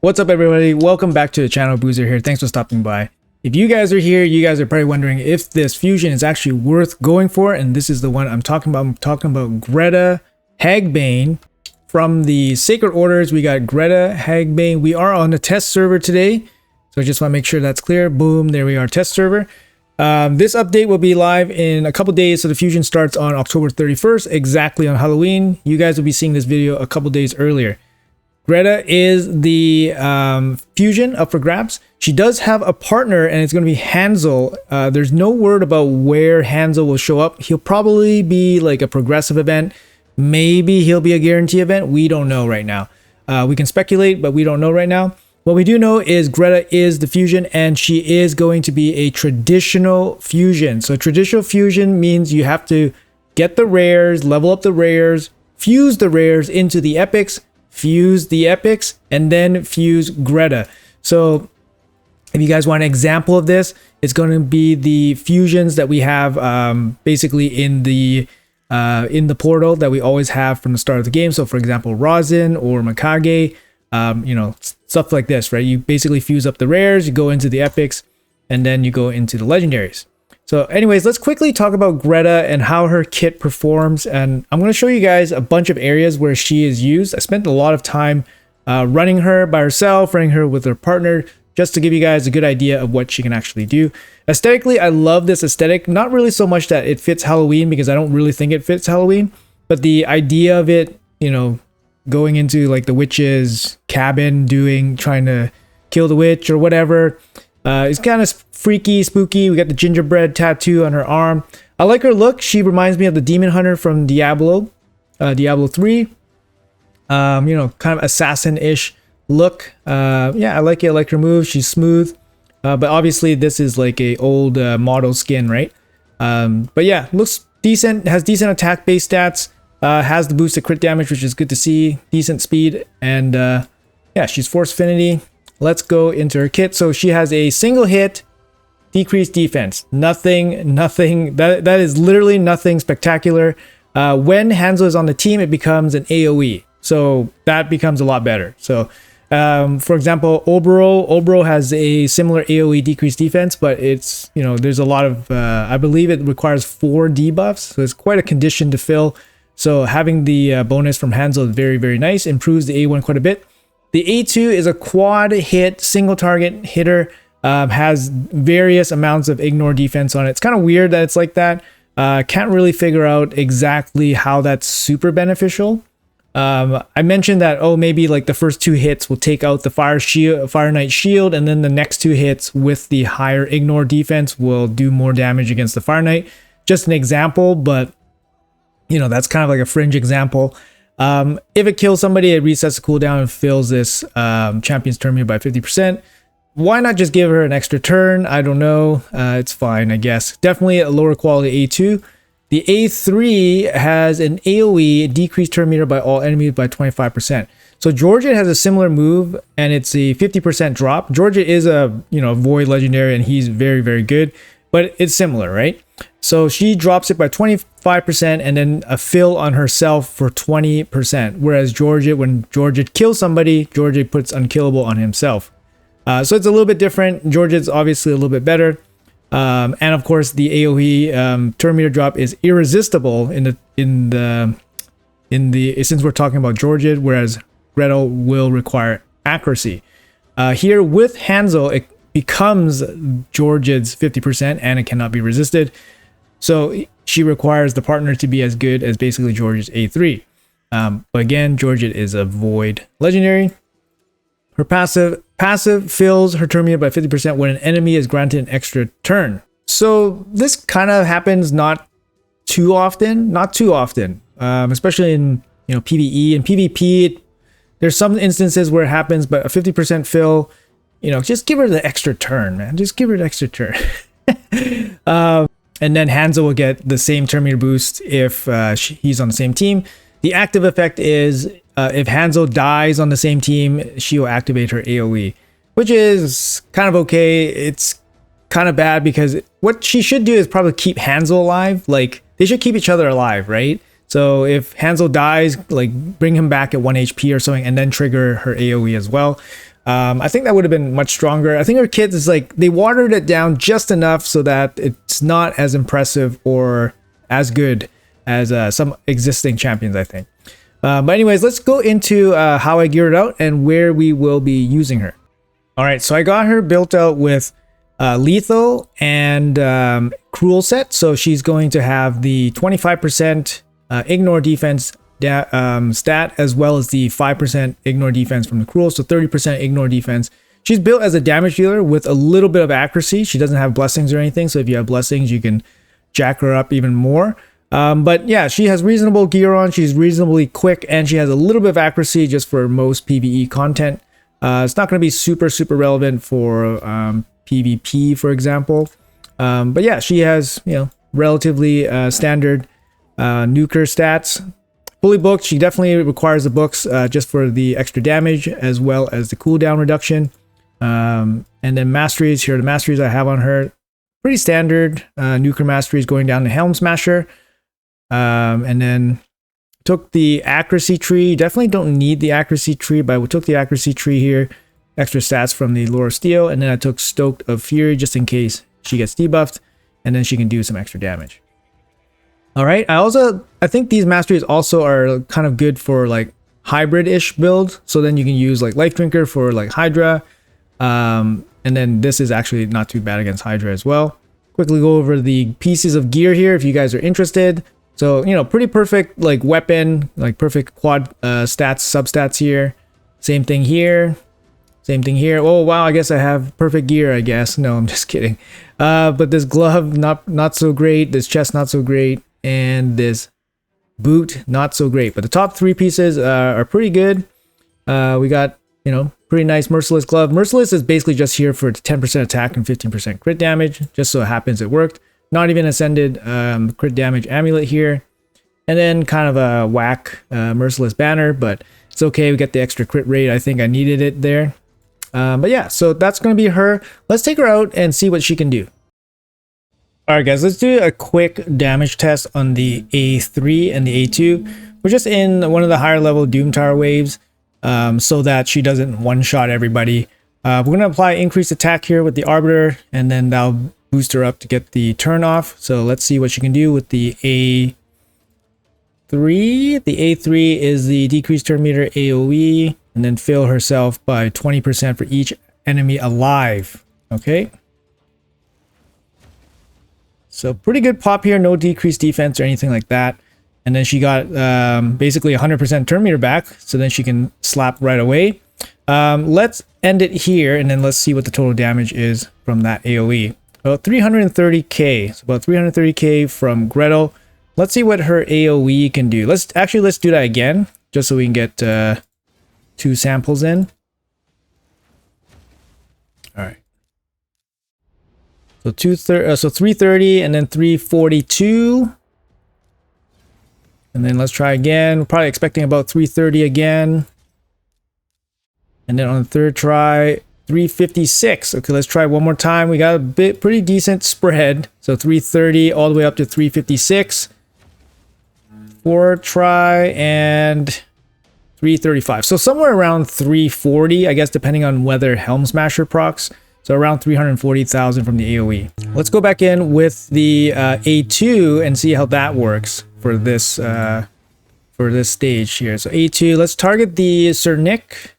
What's up, everybody? Welcome back to the channel. Boozer here. Thanks for stopping by. If you guys are here, you guys are probably wondering if this fusion is actually worth going for, and this is the one I'm talking about. I'm talking about Greta Hagbane from the Sacred Orders. We got Greta Hagbane. We are on the test server today, so I just want to make sure that's clear. Boom, there we are, test server. This update will be live in a couple days, so the fusion starts on October 31st, exactly on Halloween. You guys will be seeing this video a couple days earlier. Greta is the fusion up for grabs. She does have a partner, and it's going to be Hansal. There's no word about where Hansal will show up. He'll probably be like a progressive event. Maybe he'll be a guarantee event. We don't know right now. We can speculate, but we don't know right now. What we do know is Greta is the fusion, and she is going to be a traditional fusion. So traditional fusion means you have to get the rares, level up the rares, fuse the rares into the epics, fuse the epics, and then fuse Greta. So if you guys want an example of this, it's going to be the fusions that we have basically in the portal that we always have from the start of the game. So for example, Rosin or Mikage, you know, stuff like this, right? You basically fuse up the rares, you go into the epics, and then you go into the legendaries. So anyways, let's quickly talk about Greta and how her kit performs. And I'm going to show you guys a bunch of areas where she is used. I spent a lot of time running her by herself, running her with her partner, just to give you guys a good idea of what she can actually do. Aesthetically, I love this aesthetic. Not really so much that it fits Halloween, because I don't really think it fits Halloween, but the idea of it, you know, going into like the witch's cabin, trying to kill the witch or whatever. It's kind of freaky, spooky. We got the gingerbread tattoo on her arm. I like her look. She reminds me of the demon hunter from Diablo 3. You know, kind of assassin-ish look. Yeah, I like it. I like her move. She's smooth. But obviously this is like a old model skin, right? But yeah, looks decent. Has decent attack base stats. Has the boosted crit damage, which is good to see. Decent speed, and yeah, she's force affinity. Let's go into her kit. So she has a single hit, decreased defense. Nothing. That is literally nothing spectacular. When Hansal is on the team, it becomes an AOE, so that becomes a lot better. So for example, Obro has a similar AOE decreased defense, but it's, you know, there's a lot of I believe it requires 4 debuffs, so it's quite a condition to fill. So having the bonus from Hansal is very, very nice. Improves the A1 quite a bit. The A2 is a quad hit, single target hitter. Has various amounts of ignore defense on it. It's kind of weird that it's like that. Can't really figure out exactly how that's super beneficial. I mentioned that, oh, maybe like the first 2 hits will take out the Fire Knight shield, and then the next 2 hits with the higher ignore defense will do more damage against the Fire Knight. Just an example, but you know, that's kind of like a fringe example. If it kills somebody, it resets the cooldown and fills this champion's turn meter by 50%. Why not just give her an extra turn? I don't know. It's fine, I guess. Definitely a lower quality A2. The A3 has an AoE, decreased turn meter by all enemies by 25%. So Georgia has a similar move, and it's a 50% drop. Georgia is a, you know, void legendary, and he's very, very good, but it's similar, right? So she drops it by 25% and then a fill on herself for 20%. Whereas Georgia, when Georgia kills somebody, Georgia puts unkillable on himself. So it's a little bit different. Georgia's obviously a little bit better. And of course the AoE turn meter drop is irresistible since we're talking about Georgia, whereas Gretel will require accuracy. Here with Hansal, it becomes Georgia's 50% and it cannot be resisted. So she requires the partner to be as good as basically Georgia's A3. But again, Georgia is a void legendary. Her passive fills her turn meter by 50% when an enemy is granted an extra turn. So this kind of happens not too often, especially in, you know, PvE and PvP. There's some instances where it happens, but a 50% fill, you know, just give her the extra turn, man. Just give her the extra turn. And then Hansal will get the same turn meter boost if he's on the same team. The active effect is if Hansal dies on the same team, she will activate her AoE, which is kind of okay. It's kind of bad because what she should do is probably keep Hansal alive. Like, they should keep each other alive, right? So if Hansal dies, like, bring him back at 1 HP or something, and then trigger her AoE as well. I think that would have been much stronger. I think her kit is like, they watered it down just enough so that it's not as impressive or as good as some existing champions, I think. But anyways, let's go into how I geared it out and where we will be using her. All right, so I got her built out with lethal and cruel set. So she's going to have the 25% ignore defense stat, as well as the 5% ignore defense from the cruel, so 30% ignore defense. She's built as a damage dealer with a little bit of accuracy. She doesn't have blessings or anything, so if you have blessings, you can jack her up even more. But yeah, she has reasonable gear on. She's reasonably quick, and she has a little bit of accuracy just for most PvE content. It's not going to be super relevant for PvP, for example. But yeah, she has, you know, relatively standard nuker stats. Fully booked, she definitely requires the books just for the extra damage as well as the cooldown reduction. And then masteries, here are the masteries I have on her. Pretty standard nuker masteries going down to Helm Smasher. And then took the accuracy tree. Definitely don't need the accuracy tree, but we took the accuracy tree here. Extra stats from the Lore of Steel. And then I took Stoked of Fury just in case she gets debuffed. And then she can do some extra damage. All right. I think these masteries also are kind of good for like hybrid-ish build. So then you can use like Life Drinker for like Hydra. And then this is actually not too bad against Hydra as well. Quickly go over the pieces of gear here if you guys are interested. So, you know, pretty perfect like weapon, like perfect quad stats, substats here. Same thing here. Same thing here. Oh, wow, I guess I have perfect gear, I guess. No, I'm just kidding. But this glove, not so great. This chest, not so great. And this boot, not so great. But the top three pieces are pretty good. We got, you know, pretty nice Merciless glove. Merciless is basically just here for 10% attack and 15% crit damage. Just so it happens it worked. Not even ascended crit damage amulet here. And then kind of a whack Merciless banner, but it's okay. We get the extra crit rate. I think I needed it there. But yeah, so that's going to be her. Let's take her out and see what she can do. All right, guys, let's do a quick damage test on the A3 and the A2. We're just in one of the higher level Doom Tower waves so that she doesn't one-shot everybody. We're going to apply increased attack here with the Arbiter, and then that'll boost her up to get the turn off. So let's see what she can do with the A3. The A3 is the decreased turn meter AoE, and then fill herself by 20% for each enemy alive. Okay. So pretty good pop here, no decreased defense or anything like that. And then she got basically 100% turn meter back, so then she can slap right away. Let's end it here, and then let's see what the total damage is from that AoE. About 330k, so about 330k from Gretel. Let's see what her AoE can do. Let's do that again, just so we can get 2 samples in. All right. So 330 and then 342. And then let's try again. We're probably expecting about 330 again. And then on the third try, 356. Okay, let's try one more time. We got a pretty decent spread. So 330 all the way up to 356. 4 try and 335. So somewhere around 340, I guess, depending on whether Helm Smasher procs. So around 340,000 from the AoE. Let's go back in with the A2 and see how that works for this stage here. So A2, let's target the Sir Nick.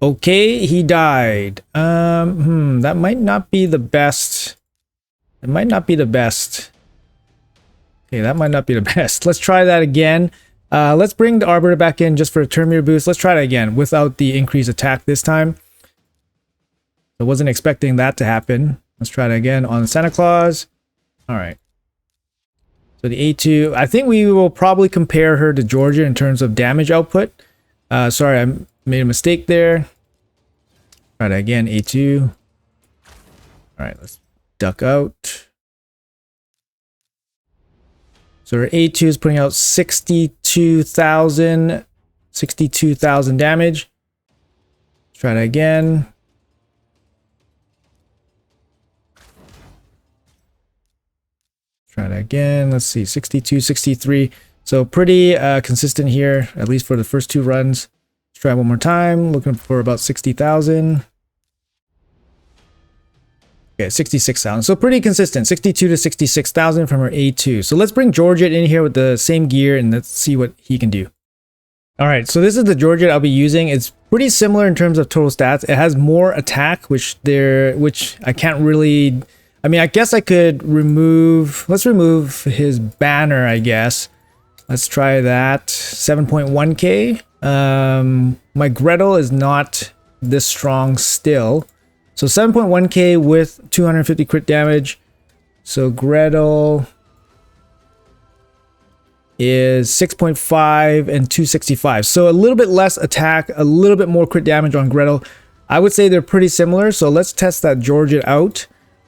Okay, he died. That might not be the best. It might not be the best. Okay, that might not be the best. Let's try that again. Let's bring the Arbiter back in just for a turn meter boost. Let's try that again without the increased attack this time. I wasn't expecting that to happen. Let's try it again on Santa Claus. All right. So the A2, I think we will probably compare her to Georgia in terms of damage output. Sorry, I made a mistake there. Try that again, A2. All right, let's duck out. So her A2 is putting out 62,000 damage. Let's try that again. Try that again. Let's see, 62, 63. So pretty consistent here, at least for the first 2 runs. Let's try one more time. Looking for about 60,000. Okay, 66,000. So pretty consistent. 62 to 66,000 from her A2. So let's bring Georgette in here with the same gear and let's see what he can do. All right, so this is the Georgette I'll be using. It's pretty similar in terms of total stats. It has more attack, which I can't really... I mean, I guess I could remove... Let's remove his banner, I guess. Let's try that. 7.1k. My Gretel is not this strong still. So 7.1k with 250 crit damage. So Gretel is 6.5 and 265. So a little bit less attack, a little bit more crit damage on Gretel. I would say they're pretty similar. So let's test that Georgette out.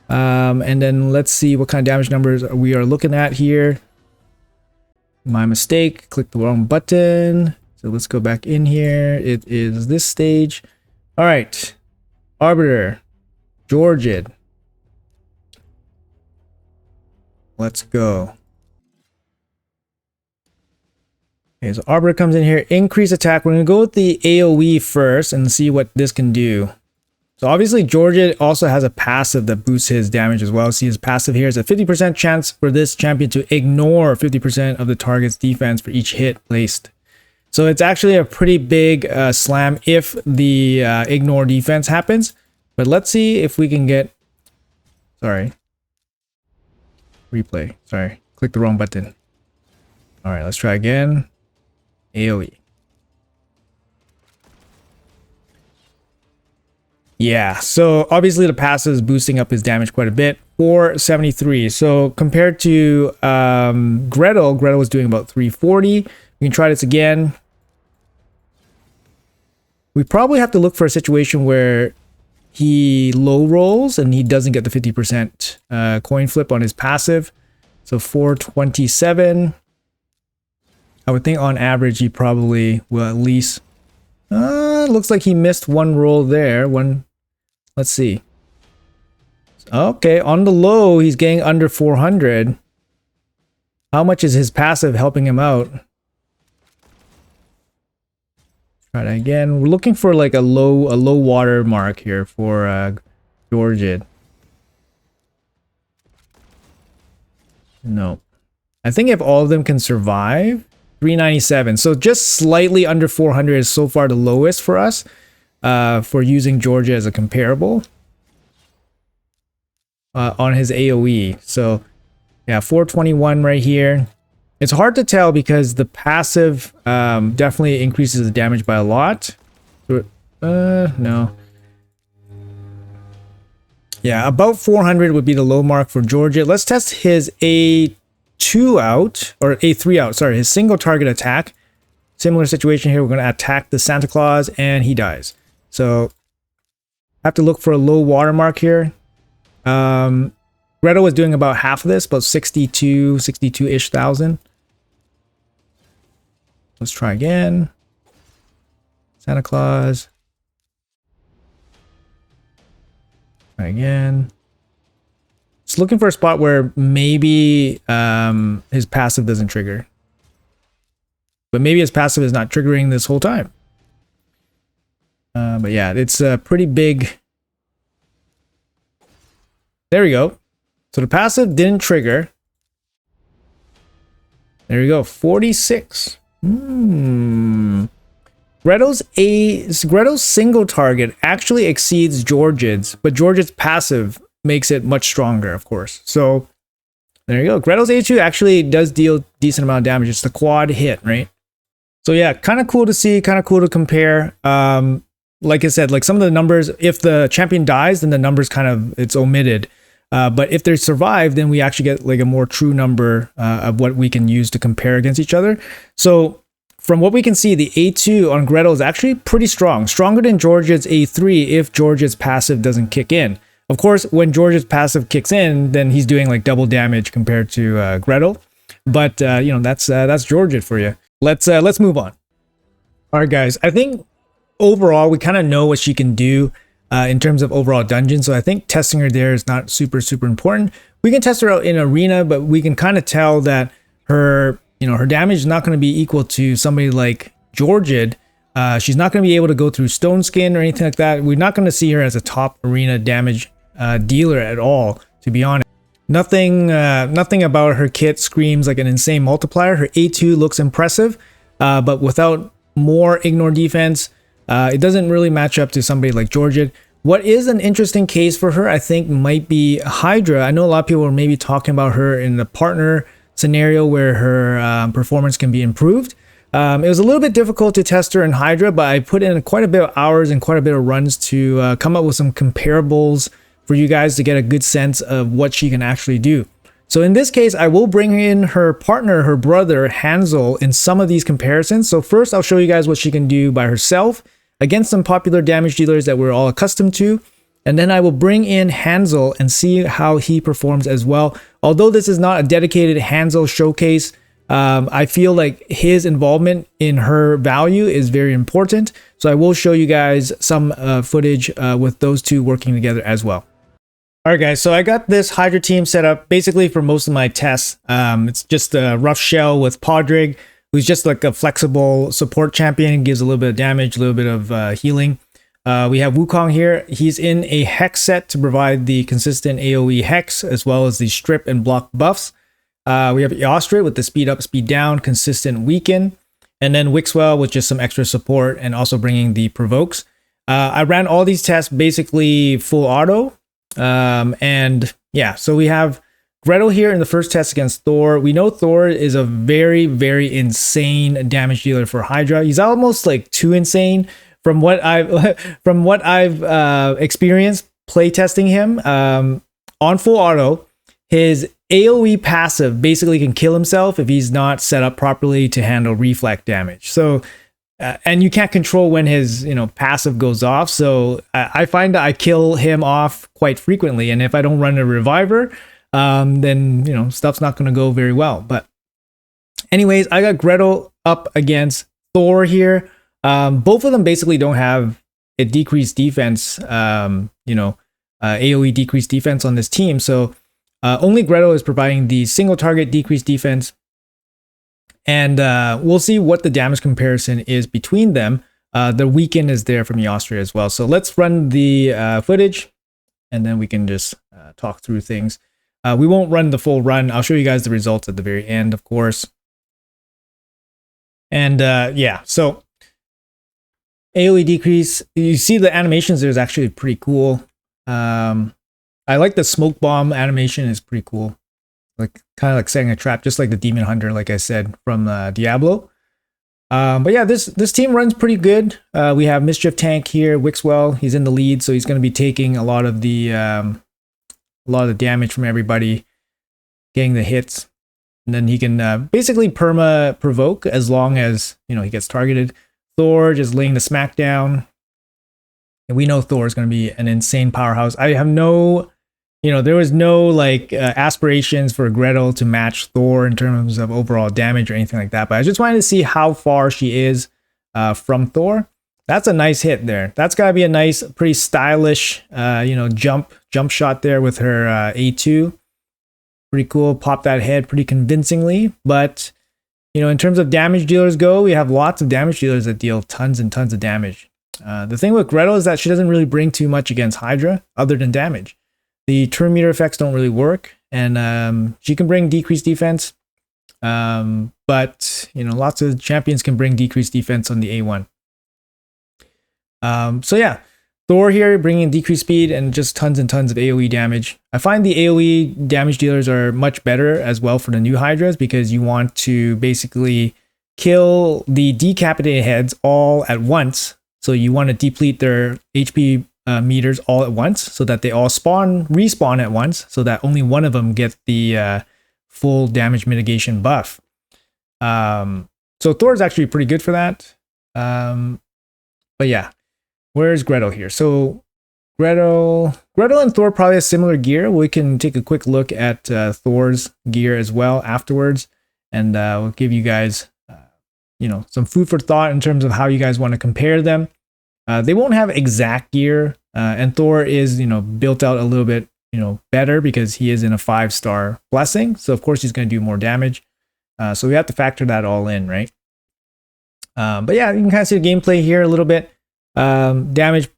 And then let's see what kind of damage numbers we are looking at here. My mistake, click the wrong button. So let's go back in here. It is this stage. All right. Arbiter, Georgette. Let's go. Okay, so Arbiter comes in here. Increase attack. We're going to go with the AoE first and see what this can do. So obviously Georgette also has a passive that boosts his damage as well. See his passive here is a 50% chance for this champion to ignore 50% of the target's defense for each hit placed. So it's actually a pretty big slam if the ignore defense happens. But let's see if we can get... Sorry. Replay. Sorry. Click the wrong button. All right, let's try again. AoE. Yeah, so obviously the passive is boosting up his damage quite a bit. 473. So compared to Gretel was doing about 340. We can try this again. We probably have to look for a situation where he low rolls and he doesn't get the 50% coin flip on his passive. So 427. I would think on average he probably will at least... looks like he missed one roll there. Let's see. Okay, on the low, he's getting under 400. How much is his passive helping him out? Try that again. We're looking for like a low water mark here for Georgette. No. I think if all of them can survive, 397. So just slightly under 400 is so far the lowest for us for using Georgette as a comparable on his AoE. So yeah, 421 right here. It's hard to tell because the passive definitely increases the damage by a lot. No. Yeah, about 400 would be the low mark for Georgette. Let's test his A2 out, or A3 out, sorry, his single target attack. Similar situation here, we're going to attack the Santa Claus and he dies. So, have to look for a low watermark here. Gretel was doing about half of this, about 62-ish thousand. Let's try again. Santa Claus. Try again. Just looking for a spot where maybe his passive doesn't trigger. But maybe his passive is not triggering this whole time. But yeah, it's a pretty big... There we go. So the passive didn't trigger. There we go, 46. Gretel's single target actually exceeds Georgette's, but Georgette's passive makes it much stronger, of course. So there you go. Gretel's A2 actually does deal decent amount of damage. It's the quad hit, right? So yeah, kind of cool to see, kind of cool to compare. Like I said, like some of the numbers, if the champion dies, then the numbers kind of, it's omitted. But if they survive, then we actually get like a more true number of what we can use to compare against each other. So from what we can see, the A2 on Gretel is actually pretty strong. Stronger than Georgette's A3 if Georgette's passive doesn't kick in. Of course, when Georgette's passive kicks in, then he's doing like double damage compared to Gretel. But you know, that's Georgette for you. Let's move on. All right, guys. I think overall we kind of know what she can do in terms of overall dungeon. So I think testing her there is not super important. We can test her out in arena, but we can kind of tell that her, you know, her damage is not going to be equal to somebody like Georgette She's not going to be able to go through Stone Skin or anything like that. We're not going to see her as a top arena damage dealer at all, to be honest. Nothing about her kit screams like an insane multiplier. Her A2 looks impressive, but without more ignore defense, it doesn't really match up to somebody like Georgette. What is an interesting case for her, I think, might be Hydra. I know a lot of people are maybe talking about her in the partner scenario where her performance can be improved. It was a little bit difficult to test her in Hydra, but I put in quite a bit of hours and quite a bit of runs to come up with some comparables for you guys to get a good sense of what she can actually do. So in this case, I will bring in her partner, her brother, Hansal, in some of these comparisons. So first, I'll show you guys what she can do by herself against some popular damage dealers that we're all accustomed to. And then I will bring in Hansal and see how he performs as well. Although this is not a dedicated Hansal showcase, I feel like his involvement in her value is very important. So I will show you guys some footage with those two working together as well. All right, guys, so I got this Hydra team set up basically for most of my tests. It's just a rough shell with Podrick, who's just like a flexible support champion, gives a little bit of damage, a little bit of healing. We have Wukong here. He's in a Hex set to provide the consistent AoE Hex, as well as the strip and block buffs. We have Eostrit with the speed up, speed down, consistent weaken. And then Wixwell with just some extra support and also bringing the provokes. I ran all these tests basically full auto. And yeah, so we have Gretel here in the first test against Thor. We know Thor is a very, very insane damage dealer for Hydra. He's almost like too insane from what I've experienced playtesting him on full auto. His AoE passive basically can kill himself if he's not set up properly to handle reflect damage. So and you can't control when his passive goes off. So I find that I kill him off quite frequently, and if I don't run a reviver, then stuff's not going to go very well. But anyways, I got Gretel up against Thor here. Both of them basically don't have a decreased defense, AoE decreased defense on this team. So only Gretel is providing the single target decreased defense. And we'll see what the damage comparison is between them. The weaken is there from Eostrit as well. So let's run the footage, and then we can just talk through things. We won't run the full run. I'll show you guys the results at the very end, of course. And yeah, so AoE decrease. You see the animations there is actually pretty cool. I like the smoke bomb animation, is pretty cool. Like kind of like setting a trap, just like the Demon Hunter, like I said, from Diablo. But yeah, this team runs pretty good. We have Mischief Tank here, Wixwell. He's in the lead, so he's going to be taking a lot of the damage from everybody, getting the hits, and then he can basically perma provoke as long as he gets targeted. Thor just laying the smackdown, and we know Thor is going to be an insane powerhouse. I have no. There was no like aspirations for Gretel to match Thor in terms of overall damage or anything like that. But I just wanted to see how far she is from Thor. That's a nice hit there. That's got to be a nice, pretty stylish, jump shot there with her A2. Pretty cool. Pop that head pretty convincingly. But, in terms of damage dealers go, we have lots of damage dealers that deal tons and tons of damage. The thing with Gretel is that she doesn't really bring too much against Hydra other than damage. The turn meter effects don't really work, and she can bring decreased defense, but lots of champions can bring decreased defense on the A1. So yeah, Thor here bringing decreased speed and just tons and tons of AoE damage. I find the AoE damage dealers are much better as well for the new Hydras, because you want to basically kill the decapitated heads all at once. So you want to deplete their HP meters all at once, so that they all respawn at once, so that only one of them gets the full damage mitigation buff. So Thor is actually pretty good for that. But yeah, where's Gretel here? So Gretel and Thor probably have similar gear. We can take a quick look at Thor's gear as well afterwards, and we'll give you guys some food for thought in terms of how you guys want to compare them. They won't have exact gear, and Thor is, built out a little bit, better because he is in a 5-star blessing. So of course he's going to do more damage. So we have to factor that all in, right? But yeah, you can kind of see the gameplay here a little bit. Damage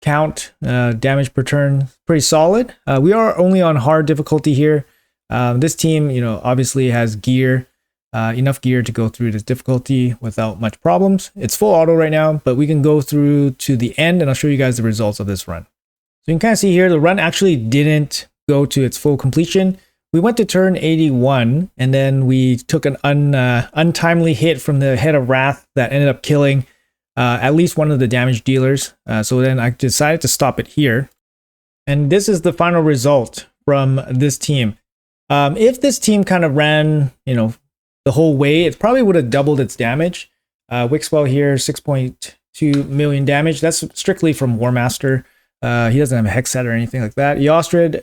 count, damage per turn, pretty solid. We are only on hard difficulty here. This team, you know, obviously has gear, enough gear to go through this difficulty without much problems. It's full auto right now, but we can go through to the end and I'll show you guys the results of this run. So you can kind of see here, the run actually didn't go to its full completion. We went to turn 81 and then we took an untimely hit from the Head of Wrath that ended up killing at least one of the damage dealers. So then I decided to stop it here. And this is the final result from this team. If this team kind of ran, you know, the whole way, it probably would have doubled its damage. Wixwell here, 6.2 million damage. That's strictly from War Master. He doesn't have a hex set or anything like that. Eostrid,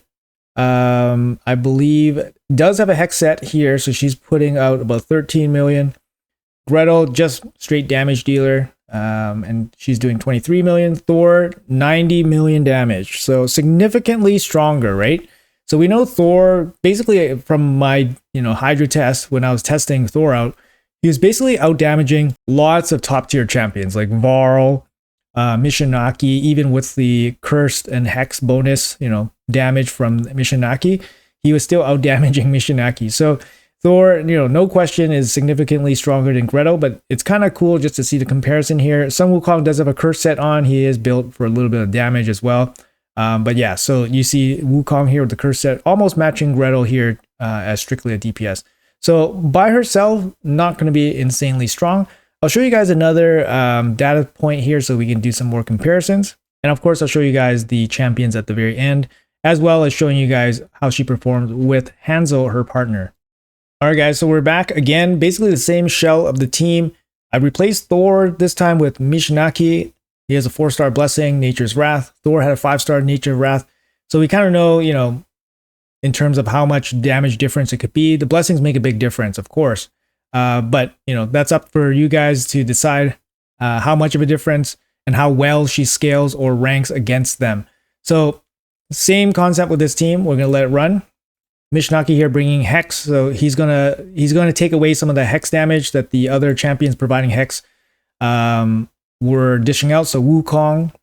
I believe, does have a hex set here, so she's putting out about 13 million. Gretel, just straight damage dealer, and she's doing 23 million. Thor, 90 million damage, so significantly stronger, right? So we know Thor, basically from my, you know, Hydra test, when I was testing Thor out, he was basically out damaging lots of top tier champions like Varl, Mishinaki, even with the cursed and hex bonus, you know, damage from Mishinaki, he was still out damaging Mishinaki. So Thor, you know, no question is significantly stronger than Gretel, but it's kind of cool just to see the comparison here. Sun Wukong does have a curse set on. He is built for a little bit of damage as well. But yeah, so you see Wukong here with the curse set, almost matching Gretel here as strictly a DPS. So by herself, not going to be insanely strong. I'll show you guys another data point here so we can do some more comparisons. And of course, I'll show you guys the champions at the very end, as well as showing you guys how she performed with Hansal, her partner. All right, guys, so we're back again, basically the same shell of the team. I replaced Thor this time with Mishinaki. He has a 4-star blessing, Nature's Wrath. Thor had a 5-star Nature's Wrath. So we kind of know, you know, in terms of how much damage difference it could be. The blessings make a big difference, of course. But, you know, that's up for you guys to decide how much of a difference and how well she scales or ranks against them. So same concept with this team. We're going to let it run. Mishinaki here bringing Hex, so he's gonna take away some of the Hex damage that the other champions providing Hex were dishing out. So Wukong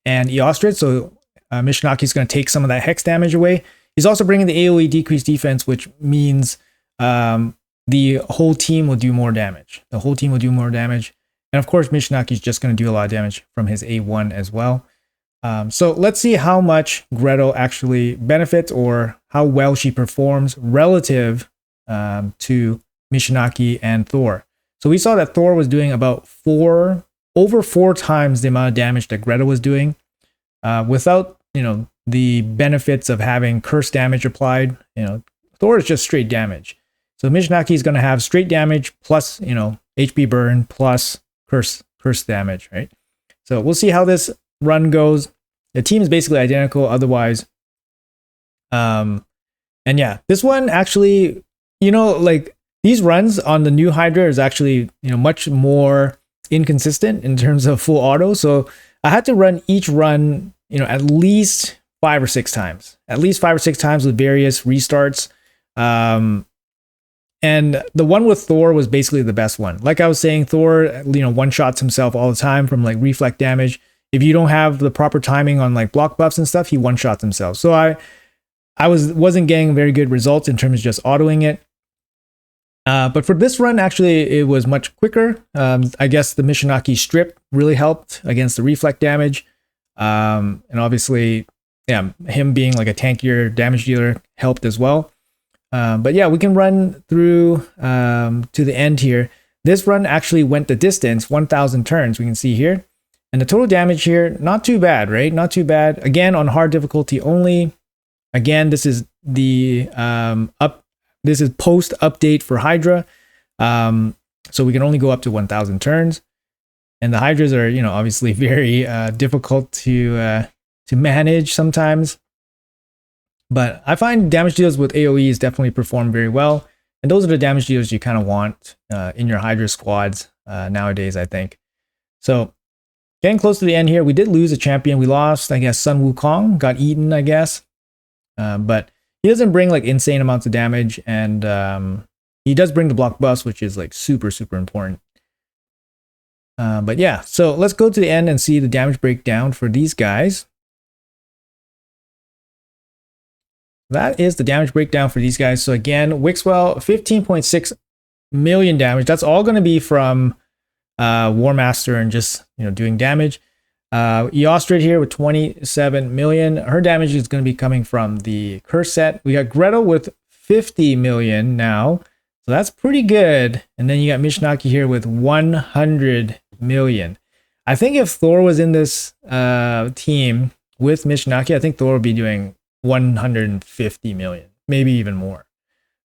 and Eostrid. So Mishinaki's gonna take some of that Hex damage away. He's also bringing the AOE decreased defense, which means the whole team will do more damage. The whole team will do more damage, and of course Mishinaki's just gonna do a lot of damage from his A1 as well. So let's see how much Gretel actually benefits or how well she performs relative to Mishinaki and Thor. So we saw that Thor was doing about over 4 times the amount of damage that Gretel was doing without, you know, the benefits of having curse damage applied. You know, Thor is just straight damage. So Mishinaki is going to have straight damage plus, you know, HP burn plus curse damage, right? So we'll see how this run goes. The team is basically identical otherwise. And yeah, this one actually, you know, like these runs on the new Hydra is actually, you know, much more inconsistent in terms of full auto. So I had to run each run, you know, at least 5 or 6 times, with various restarts. And the one with Thor was basically the best one. Like I was saying, Thor, you know, one-shots himself all the time from like reflect damage. If you don't have the proper timing on like block buffs and stuff, he one-shots himself. So I wasn't getting very good results in terms of just autoing it. But for this run, actually, it was much quicker. I guess the Mishinaki strip really helped against the reflect damage. And obviously, yeah, him being like a tankier damage dealer helped as well. But yeah, we can run through to the end here. This run actually went the distance, 1,000 turns, we can see here. And the total damage here, not too bad, right? Not too bad. Again, on hard difficulty only. Again, this is the this is post update for Hydra. So we can only go up to 1,000 turns. And the Hydras are, you know, obviously very difficult to manage sometimes. But I find damage deals with AoEs definitely perform very well. And those are the damage deals you kind of want in your Hydra squads nowadays, I think. So getting close to the end here, we did lose a champion. We lost, I guess, Sun Wukong, got eaten, I guess. But he doesn't bring like insane amounts of damage. And he does bring the block buffs, which is like super, super important. But yeah, so let's go to the end and see the damage breakdown for these guys. That is the damage breakdown for these guys. So again, Wixwell, 15.6 million damage. That's all going to be from War Master and just, doing damage. Eostrid here with 27 million. Her damage is going to be coming from the curse set. We got Gretel with 50 million now. So that's pretty good. And then you got Mishinaki here with 100 million. I think if Thor was in this team with Mishinaki, I think Thor would be doing 150 million, maybe even more.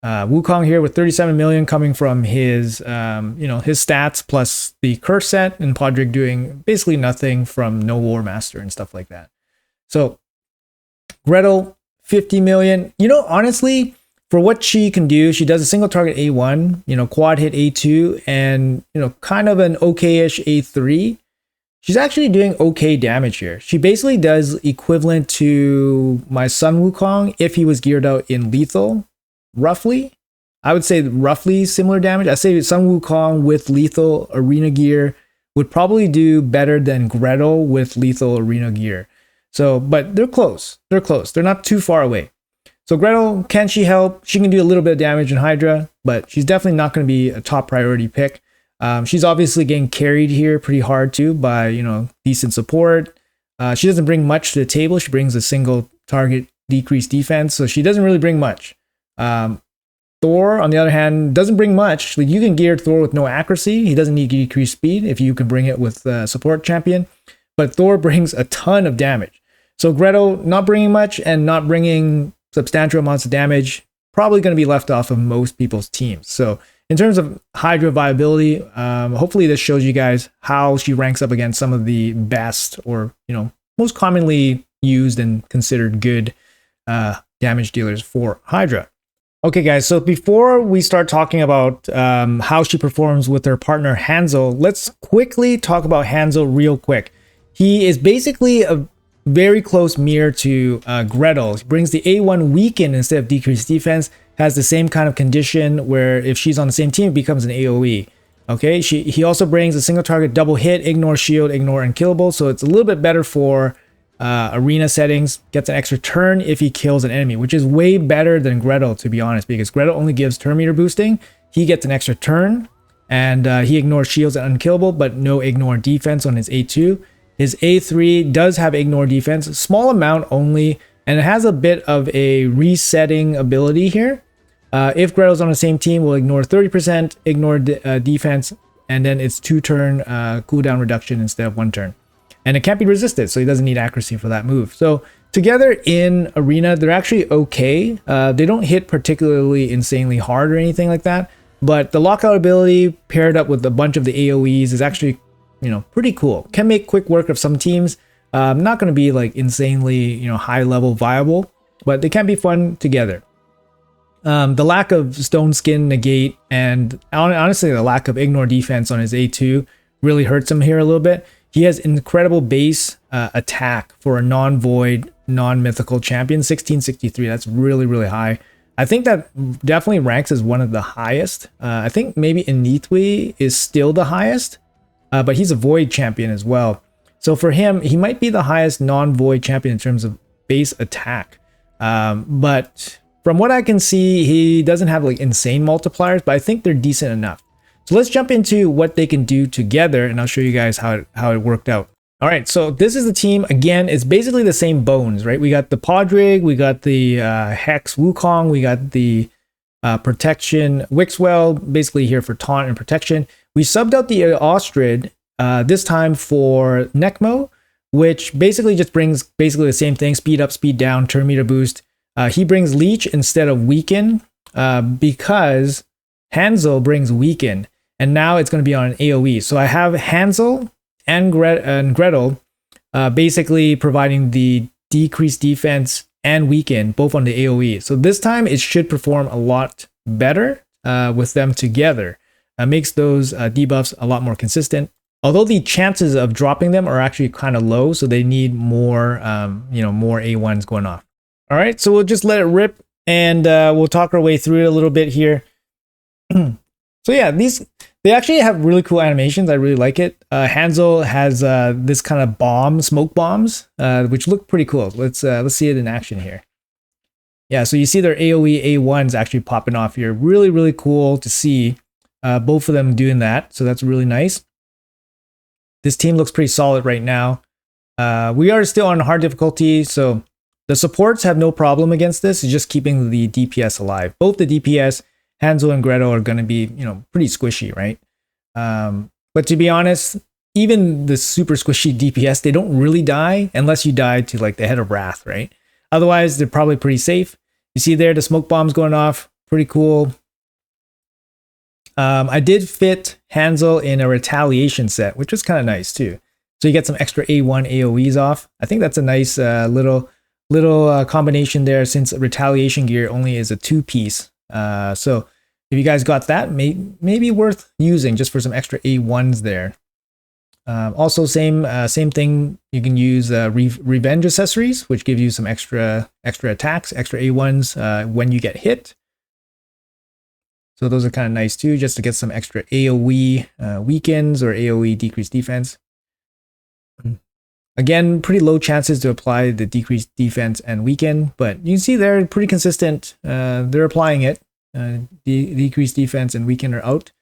Wukong here with 37 million coming from his, his stats plus the curse set, and Podrick doing basically nothing from no War Master and stuff like that. So Gretel, 50 million. Honestly, for what she can do, she does a single target A1, quad hit A2, and, kind of an okay-ish A3. She's actually doing okay damage here. She basically does equivalent to my Sun Wukong if he was geared out in lethal, roughly. I would say roughly similar damage. I say Sun Wukong with lethal arena gear would probably do better than Gretel with lethal arena gear. So, but they're close. They're close. They're not too far away. So Gretel, can she help? She can do a little bit of damage in Hydra, but she's definitely not going to be a top priority pick. She's obviously getting carried here pretty hard too by, decent support. She doesn't bring much to the table. She brings a single target decreased defense, so she doesn't really bring much. Thor, on the other hand, doesn't bring much. Like, you can gear Thor with no accuracy. He doesn't need decreased speed if you can bring it with support champion. But Thor brings a ton of damage. So Gretel not bringing much and not bringing substantial amounts of damage, probably going to be left off of most people's teams. So in terms of Hydra viability, hopefully this shows you guys how she ranks up against some of the best or, most commonly used and considered good damage dealers for Hydra. Okay, guys, so before we start talking about how she performs with her partner Hansal, let's quickly talk about Hansal real quick. He is basically a very close mirror to Gretel. He brings the A1 weaken instead of decreased defense, has the same kind of condition where if she's on the same team, it becomes an AoE. Okay, he also brings a single target double hit, ignore shield, ignore unkillable, so it's a little bit better for arena settings. Gets an extra turn if he kills an enemy, which is way better than Gretel, to be honest, because Gretel only gives turn meter boosting. He gets an extra turn, and he ignores shields and unkillable, but no ignore defense on his A2. His A3 does have ignore defense, a small amount only, and it has a bit of a resetting ability here. If Gretel's on the same team, we'll ignore 30%, ignore defense, and then it's 2-turn cooldown reduction instead of 1 turn. And it can't be resisted, so he doesn't need accuracy for that move. So together in Arena, they're actually okay. They don't hit particularly insanely hard or anything like that, but the lockout ability paired up with a bunch of the AoEs is actually, pretty cool. Can make quick work of some teams. Not going to be like insanely, high level viable, but they can be fun together. The lack of stone skin negate and honestly the lack of ignore defense on his A2 really hurts him here a little bit. He has incredible base attack for a non-void, non-mythical champion, 1663. That's really, really high. I think that definitely ranks as one of the highest. I think maybe Initwi is still the highest, but he's a void champion as well. So for him, he might be the highest non-void champion in terms of base attack. But from what I can see, he doesn't have like insane multipliers, but I think they're decent enough. So let's jump into what they can do together, and I'll show you guys how it worked out. All right, so this is the team. Again, it's basically the same bones, right? We got the Podrick, we got the Hex Wukong, we got the Protection Wixwell, basically here for taunt and protection. We subbed out the Ostrid this time for Necmo, which basically just brings basically the same thing: speed up, speed down, turn meter boost. He brings Leech instead of Weaken because Hansal brings Weaken, and now it's going to be on an AoE. So I have Hansal and Gretel basically providing the decreased defense and Weaken both on the AoE. So this time it should perform a lot better with them together. Makes those debuffs a lot more consistent. Although the chances of dropping them are actually kind of low, so they need more, more A1s going off. All right, so we'll just let it rip, and we'll talk our way through it a little bit here. So yeah, this They actually have really cool animations. I really like it. Hansal has this kind of smoke bombs, which look pretty cool. Let's see it in action here. Yeah, so you see their AoE A1s actually popping off here. Really, really cool to see both of them doing that. So that's really nice. This team looks pretty solid right now. We are still on hard difficulty, so the supports have no problem against this. It's just keeping the DPS alive. Both the DPS, Hansal and Gretel, are going to be, pretty squishy, right? But to be honest, even the super squishy DPS, they don't really die unless you die to like the Head of Wrath, right? Otherwise, they're probably pretty safe. You see there the smoke bombs going off. Pretty cool. I did fit Hansal in a retaliation set, which was kind of nice too. So you get some extra A1 AoEs off. I think that's a nice little combination there, since retaliation gear only is a 2-piece. So if you guys got that, maybe worth using just for some extra A1s there. Also, same thing. You can use revenge accessories, which give you some extra attacks, extra A1s when you get hit. So those are kind of nice too, just to get some extra AoE weakens or AoE decreased defense. Again, pretty low chances to apply the decreased defense and weaken, but you can see they're pretty consistent. They're applying it. Decreased defense and weaken are out,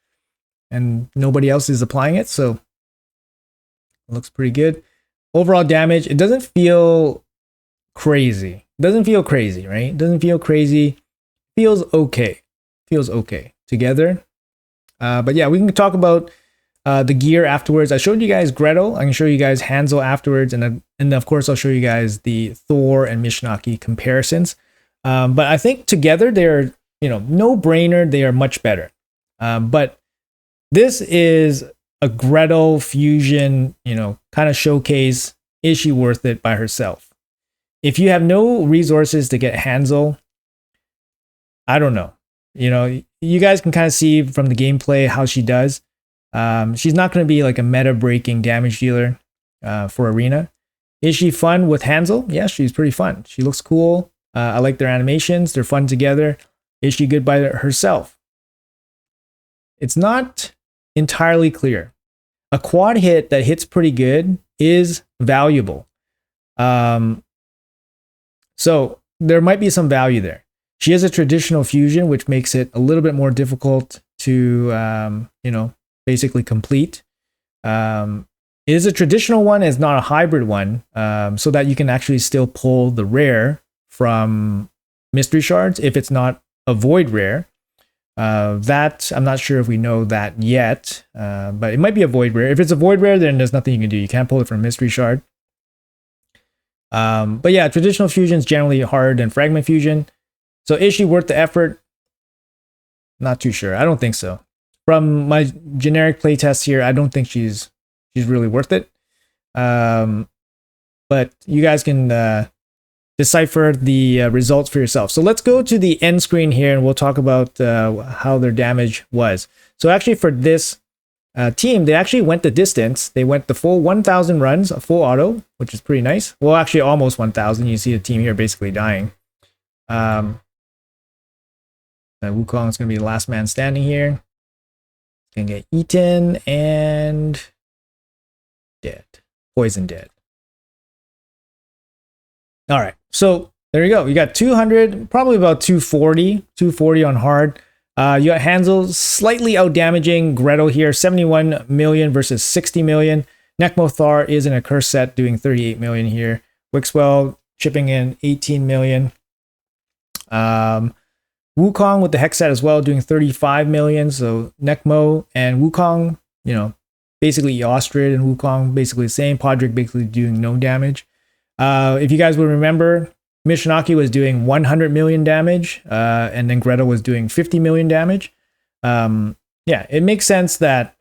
and nobody else is applying it, so it looks pretty good. Overall damage, it doesn't feel crazy. It doesn't feel crazy, right? It doesn't feel crazy. Feels okay. Feels okay together. But yeah, we can talk about the gear afterwards. I showed you guys Gretel. I can show you guys Hansal afterwards, and of course I'll show you guys the Thor and Mishinaki comparisons. But I think together they're, no brainer. They are much better. But this is a Gretel fusion, kind of showcase. Is she worth it by herself? If you have no resources to get Hansal, I don't know. You guys can kind of see from the gameplay how she does. She's not going to be like a meta-breaking damage dealer for Arena. Is she fun with Hansal? Yeah, she's pretty fun. She looks cool. I like their animations. They're fun together. Is she good by herself? It's not entirely clear. A quad hit that hits pretty good is valuable. So there might be some value there. She has a traditional fusion, which makes it a little bit more difficult to, basically complete. It is a traditional one, it's not a hybrid one, so that you can actually still pull the rare from mystery shards if it's not a void rare. That I'm not sure if we know that yet, but it might be a void rare. If it's a void rare, then there's nothing you can do. You can't pull it from mystery shard. But yeah, traditional fusion is generally harder than fragment fusion. So is she worth the effort? Not too sure. I don't think so. From my generic playtest here, I don't think she's really worth it. But you guys can decipher the results for yourself. So let's go to the end screen here, and we'll talk about how their damage was. So actually for this team, they actually went the distance. They went the full 1,000 runs, a full auto, which is pretty nice. Well, actually almost 1,000. You see the team here basically dying. Wukong is going to be the last man standing here. Going to get eaten and dead. Poison dead. All right. So there you go. You got 200, probably about 240 on hard. You got Hansal slightly out damaging Gretel here, 71 million versus 60 million. Necmo Thar is in a curse set doing 38 million here. Wixwell chipping in 18 million. Wukong with the Hex set as well, doing 35 million. So Necmo and Wukong, basically Ostrid and Wukong basically the same. Podrick basically doing no damage. If you guys would remember, Mishinaki was doing 100 million damage, and then Gretel was doing 50 million damage. Yeah, it makes sense that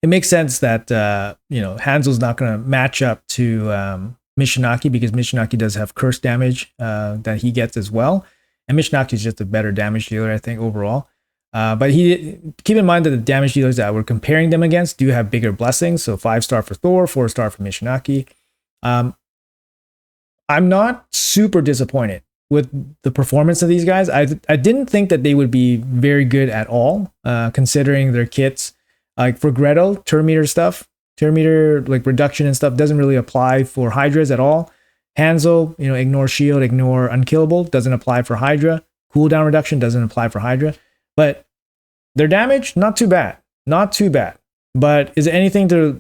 Hansal's not going to match up to Mishinaki, because Mishinaki does have curse damage that he gets as well. And Mishinaki is just a better damage dealer, I think, overall. But keep in mind that the damage dealers that we're comparing them against do have bigger blessings. So 5-star for Thor, 4-star for Mishinaki. I'm not super disappointed. with the performance of these guys. I didn't think that they would be very good at all, considering their kits. Like for Gretel, turn meter like reduction and stuff doesn't really apply for Hydras at all. Hansal, ignore shield, ignore unkillable, doesn't apply for Hydra. Cooldown reduction doesn't apply for Hydra. But their damage, not too bad. Not too bad. But is it anything to,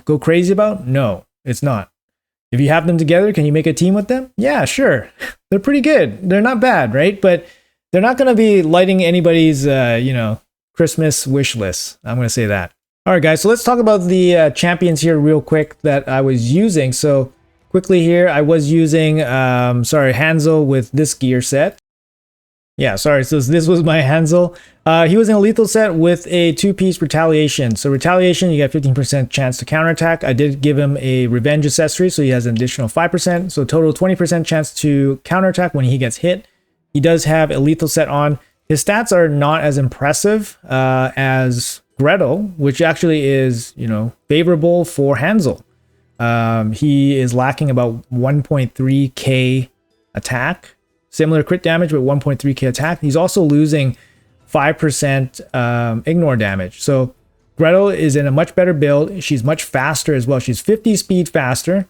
go crazy about? No, it's not. If you have them together, can you make a team with them? Yeah, sure. They're pretty good. They're not bad, right? But they're not going to be lighting anybody's, Christmas wish list. I'm going to say that. All right, guys. So let's talk about the champions here real quick that I was using. So quickly here, I was using, Hansal with this gear set. Yeah, sorry. So this was my Hansal. He was in a lethal set with a 2-piece retaliation. So retaliation, you get 15% chance to counterattack. I did give him a revenge accessory, so he has an additional 5%. So total 20% chance to counterattack when he gets hit. He does have a lethal set on. His stats are not as impressive as Gretel, which actually is, favorable for Hansal. He is lacking about 1.3k attack. Similar crit damage with 1.3k attack. He's also losing 5% ignore damage. So Gretel is in a much better build. She's much faster as well. She's 50 speed faster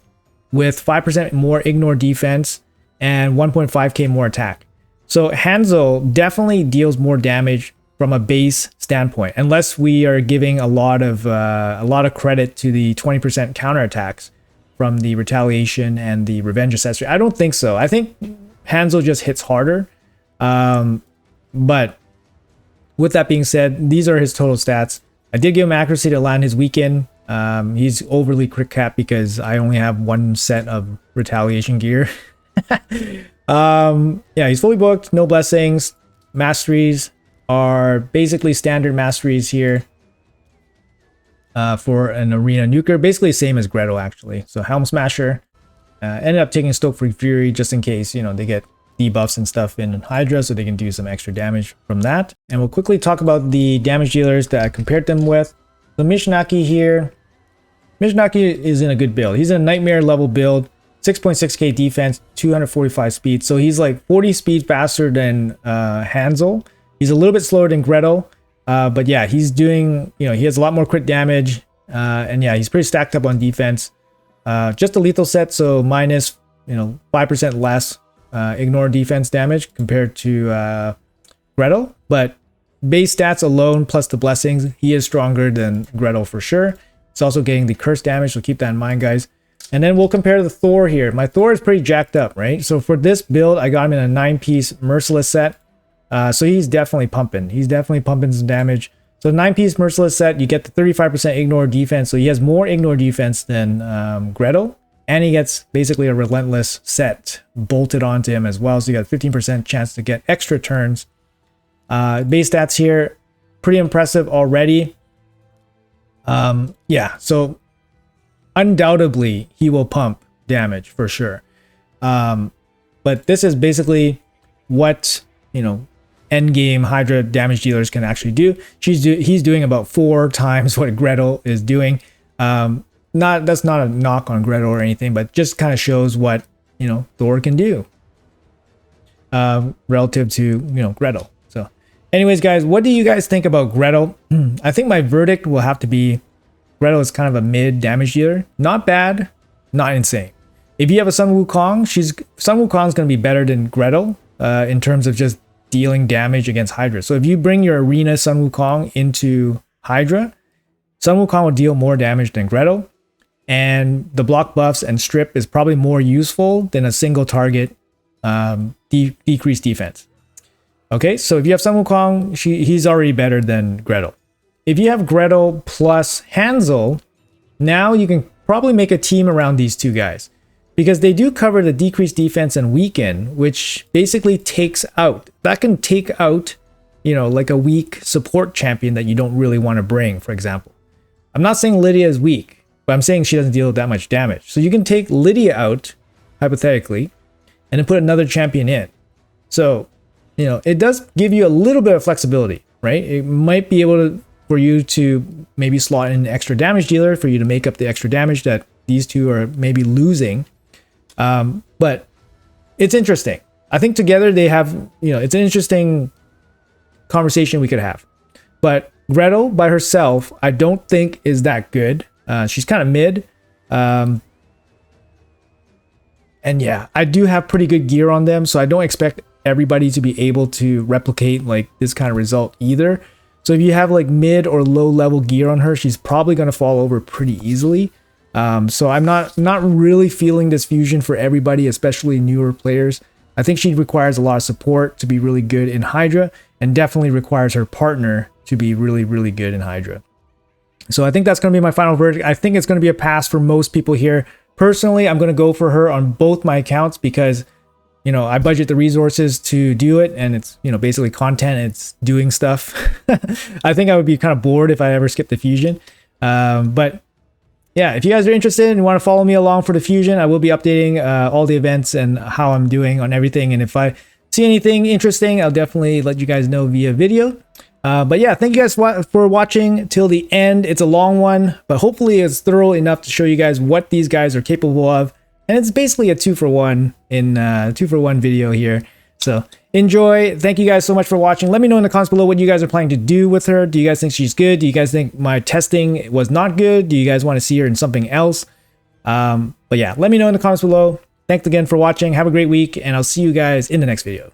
with 5% more ignore defense and 1.5k more attack. So Hansal definitely deals more damage from a base standpoint, unless we are giving a lot of credit to the 20% counterattacks from the retaliation and the revenge accessory. I don't think so. I think Hansal just hits harder. But with that being said, these are his total stats. I did give him accuracy to land his weekend. He's overly crit capped because I only have one set of retaliation gear. Yeah, he's fully booked, no blessings. Masteries are basically standard masteries here for an arena nuker. Basically same as Gretel, actually. So Helm Smasher. Ended up taking Stoke for Fury just in case, they get debuffs and stuff in Hydra, so they can do some extra damage from that. And we'll quickly talk about the damage dealers that I compared them with. The Mishinaki here. Mishinaki is in a good build. He's in a Nightmare level build. 6.6k defense, 245 speed. So he's like 40 speed faster than Hansal. He's a little bit slower than Gretel. But yeah, he's doing, he has a lot more crit damage. And yeah, he's pretty stacked up on defense. Just a lethal set, so minus 5% less ignore defense damage compared to Gretel. But base stats alone plus the blessings, he is stronger than Gretel for sure. He's also getting the curse damage, so keep that in mind, guys. And then we'll compare the Thor here. My Thor is pretty jacked up, right? So for this build, I got him in a 9-piece Merciless set. So he's definitely pumping. He's definitely pumping some damage. So 9-piece Merciless set, you get the 35% ignore defense. So he has more ignore defense than Gretel. And he gets basically a relentless set bolted onto him as well. So you got a 15% chance to get extra turns. Base stats here, pretty impressive already. Yeah, so undoubtedly he will pump damage for sure. But this is basically what, end game Hydra damage dealers can actually do. He's doing about 4 times what Gretel is doing. That's not a knock on Gretel or anything, but just kind of shows what Thor can do relative to Gretel. So anyways, guys, what do you guys think about Gretel? I think my verdict will have to be Gretel is kind of a mid damage dealer. Not bad, not insane. If you have a Sun Wukong, Sun Wukong is going to be better than Gretel in terms of just dealing damage against Hydra. So if you bring your arena Sun Wukong into Hydra, Sun Wukong will deal more damage than Gretel, and the block buffs and strip is probably more useful than a single target decreased defense. Okay, so if you have Sun Wukong, he's already better than Gretel. If you have Gretel plus Hansal, now you can probably make a team around these two guys, because they do cover the decreased defense and weaken, which basically that can take out, like a weak support champion that you don't really want to bring, for example. I'm not saying Lydia is weak, but I'm saying she doesn't deal that much damage. So you can take Lydia out, hypothetically, and then put another champion in. So, it does give you a little bit of flexibility, right? It might be able for you to maybe slot in an extra damage dealer for you to make up the extra damage that these two are maybe losing. But it's interesting. I think together they have, you know, it's an interesting conversation we could have. But Gretel by herself, I don't think is that good. She's kind of mid. And yeah, I do have pretty good gear on them, so I don't expect everybody to be able to replicate like this kind of result either. So if you have like mid or low level gear on her, she's probably going to fall over pretty easily. So I'm not really feeling this fusion for everybody, especially newer players. I think she requires a lot of support to be really good in Hydra, and definitely requires her partner to be really, really good in Hydra. So I think that's going to be my final verdict. I think it's going to be a pass for most people here. Personally, I'm going to go for her on both my accounts because, you know, I budget the resources to do it, and it's, you know, basically content, it's doing stuff. I think I would be kind of bored if I ever skipped the fusion. But yeah, if you guys are interested and want to follow me along for the fusion, I will be updating all the events and how I'm doing on everything. And if I see anything interesting, I'll definitely let you guys know via video. But yeah, thank you guys for watching till the end. It's a long one, but hopefully it's thorough enough to show you guys what these guys are capable of. And it's basically a 2-for-1 in 2-for-1 video here. So enjoy. Thank you guys so much for watching. Let me know in the comments below what you guys are planning to do with her. Do you guys think she's good? Do you guys think my testing was not good? Do you guys want to see her in something else? But yeah, let me know in the comments below. Thanks again for watching. Have a great week, and I'll see you guys in the next video.